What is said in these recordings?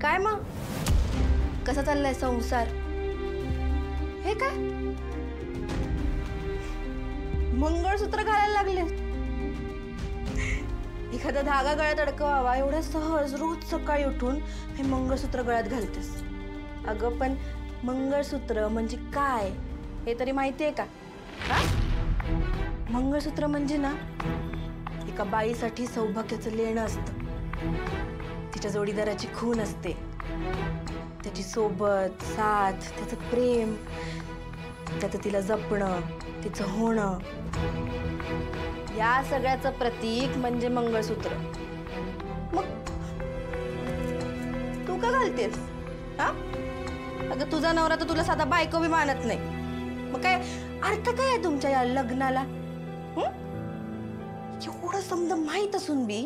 काय मग कसा चाललाय संसार? हे काय मंगळसूत्र घालायला लागले? एखादा धागा गळ्यात अडकवावा एवढं सहज रोज सकाळी उठून हे मंगळसूत्र गळ्यात घालतेस. अगं पण मंगळसूत्र म्हणजे काय हे तरी माहितीये का? मंगळसूत्र म्हणजे ना एका बाईसाठी सौभाग्याचं लेणं असतं. तिच्या जोडीदाराची खून असते, त्याची सोबत साथ, त्याचं प्रेम, त्याचं तिला जपणं, तिचं होणं, या सगळ्याचं प्रतीक म्हणजे मंगळसूत्र. मग तू का घालतेस? हा अगं तुझा नवरा तर तुला साधा बायको बी मानत नाही. मग काय अर्थ काय आहे तुमच्या या लग्नाला? एवढं समज माहित असून बी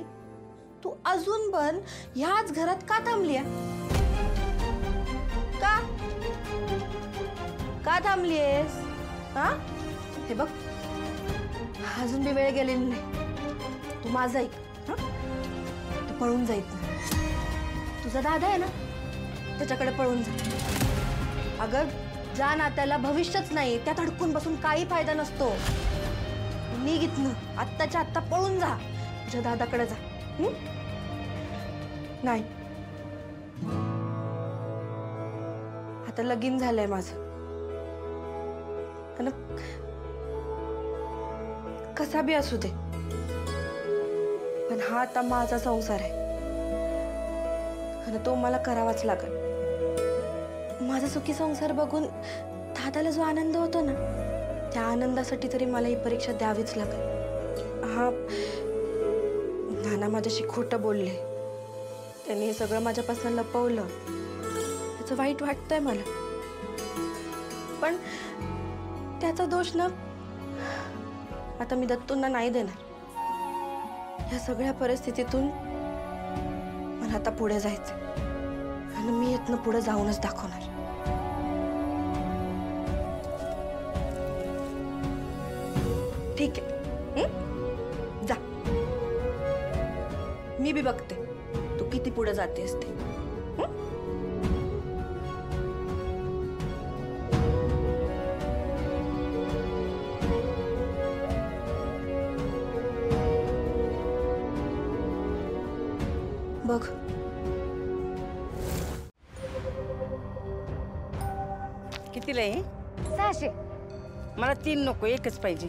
तू अजून पण ह्याच घरात का थांबलीय? का थांबलीयस? हा हे बघ अजून बी वेळ गेलेली नाही. तू माझं ऐक. तू पळून जाईत ना. तुझा दादा आहे ना त्याच्याकडे पळून जा. अगं ज्या नात्याला भविष्यच नाही त्यात अडकून बसून काही फायदा नसतो. निघित ना आत्ताच्या आत्ता पळून जा. तुझ्या दादाकडे जा. नाही आता लगीन झालंय माझं. कसा बी असू दे पण हा आता माझा संसार आहे आणि तो मला करावाच लागेल. माझा सुखी संसार बघून दादाला जो आनंद होतो ना त्या आनंदासाठी तरी मला ही परीक्षा द्यावीच लागेल. हा नाना माझ्याशी खोटं बोलले, त्यांनी हे सगळं माझ्यापासून लपवलं, त्याचं वाईट वाटतंय मला. पण त्याचा दोष ना आता मी दत्तूंना नाही देणार. या सगळ्या परिस्थितीतून मला आता पुढे जायचं आणि मी इथनं पुढे जाऊनच दाखवणार. ठीक आहे जा. मी बी बघते तू किती पुढे जातेस ते. बघ कितीला आहे? 600. मला 3 नको, एकच पाहिजे.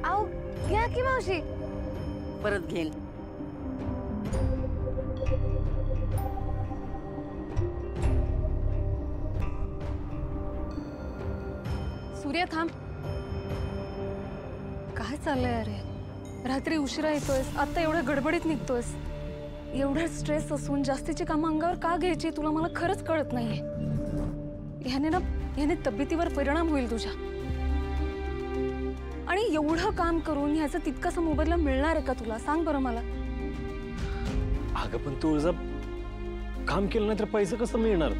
आओ घ्या की मावशी. परत घेईन. सूर्या थांब. काय चाललंय अरे? रात्री उशिरा येतोयस, आता एवढ्या गडबडीत निघतोयस. एवढा स्ट्रेस असून जास्तीची कामं अंगावर का घ्यायची तुला मला खरंच कळत नाहीये. ह्याने तब्येतीवर परिणाम होईल तुझ्या. आणि एवढं काम करून ह्याचा तितकासा मोबदला मिळणार आहे का तुला? सांग बरं मला. अगं पण तू जर काम केलं नाही तर पैसे कसं मिळणार?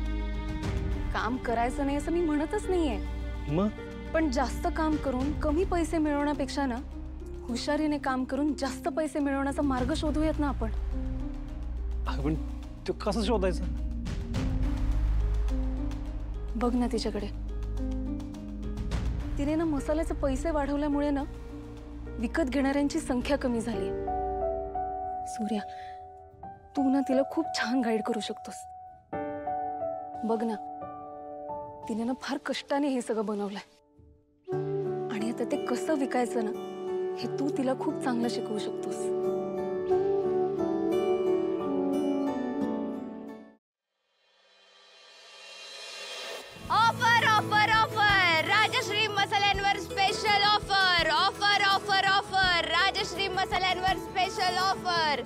काम करायचं नाही असं मी म्हणतच नाहीये, मग पण जास्त काम करून कमी पैसे मिळवण्यापेक्षा ना हुशारीने काम करून जास्त पैसे मिळवण्याचा मार्ग शोधूयात ना आपण. पण तो कसं शोधायचा? बघ ना तिच्याकडे. तिने ना मसाल्याचे पैसे वाढवल्यामुळे ना विकत घेणाऱ्यांची संख्या कमी झाली. सूर्या तू ना तिला खूप छान गाईड करू शकतोस. बघ ना तिने ना फार कष्टाने हे सगळं बनवलंय आणि आता ते कसं विकायचं ना हे तू तिला खूप चांगलं शिकवू शकतोस. ऑफर ऑफर ऑफर राजश्री मसाल्यांवर special offer. Offer offer offer Rajshri मसाल्यांवर स्पेशल ऑफर.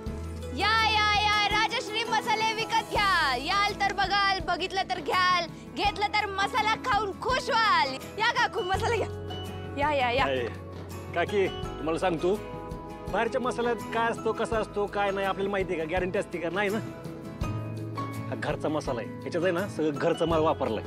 या या या राजश्री मसाले विकत घ्या. याल तर बघाल, बघितलं तर घ्याल, घेतलं तर मसाला खाऊन खुश व्हाल. या काकू मसाला घ्या. या या या काकी तुम्हाला सांगतो बाहेरच्या मसाल्यात काय असतो, कसा असतो, काय नाही आपल्याला माहिती आहे का? गॅरंटी असते का? नाही ना. हा घरचा मसाला आहे, ह्याच्यात आहे ना सगळं घरचा माल वापरलाय.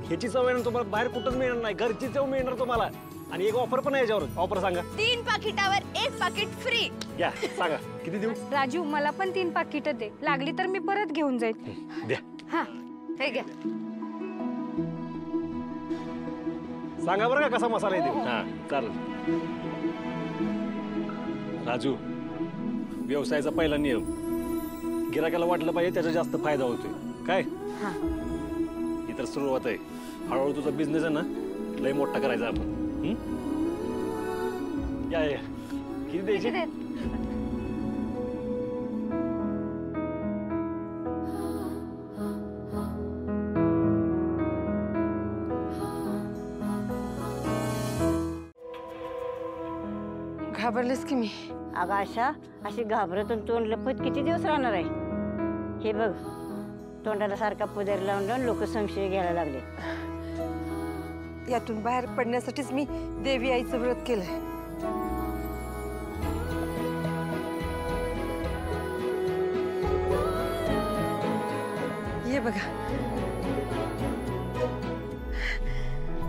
ह्याची चव आहे ना तुम्हाला बाहेर कुठंच मिळणार नाही. घरची चव मिळणार तुम्हाला. आणि एक ऑफर पण आहे याच्यावर. ऑफर सांगा. 3 पाकिटावर 1 पाकिट फ्री. या सांगा किती देऊ. राजू मला पण 3 पाकिटं दे, लागली तर मी परत घेऊन जाईल. द्या हा हे घ्या. सांगा बरं का कसा मसाला आहे ते. हा चालेल. राजू, व्यवसायाचा पहिला नियम, गिराकाला वाटलं पाहिजे त्याचा जास्त फायदा होतोय. काय ही तर सुरुवात आहे. हळूहळू तुझा बिझनेस आहे ना लय मोठा करायचा आपण. या या किती द्यायची. घाबरलेस की मी. अगं आशा, अशी घाबरतून तोंड लपत किती दिवस राहणार आहे. हे बघ, तोंडाला सारखा पदर लावून लावून लोक संशय घ्यायला लागले. यातून बाहेर पडण्यासाठीच मी देवी आईचं व्रत केलंय. ये बघा,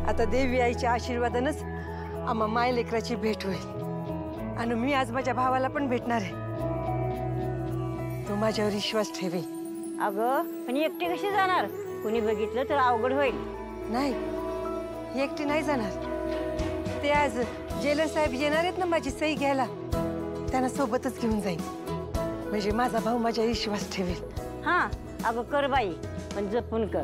आता देवी आईच्या आशीर्वादानंच आम्हा माय लेकराची भेट होईल. आणि मी आज माझ्या भावाला पण भेटणार आहे. तो माझ्यावर विश्वास ठेवे. अगं पण एकटी कशी जाणार. कुणी बघितलं तर अवघड होईल. नाही, एकटी नाही जाणार. ते आज जेलर साहेब येणार आहेत ना माझी सही घ्यायला, त्यांना सोबतच घेऊन जाईन. म्हणजे माझा भाऊ माझ्या विश्वास ठेवेल. हा अगं कर बाई, पण जपून कर.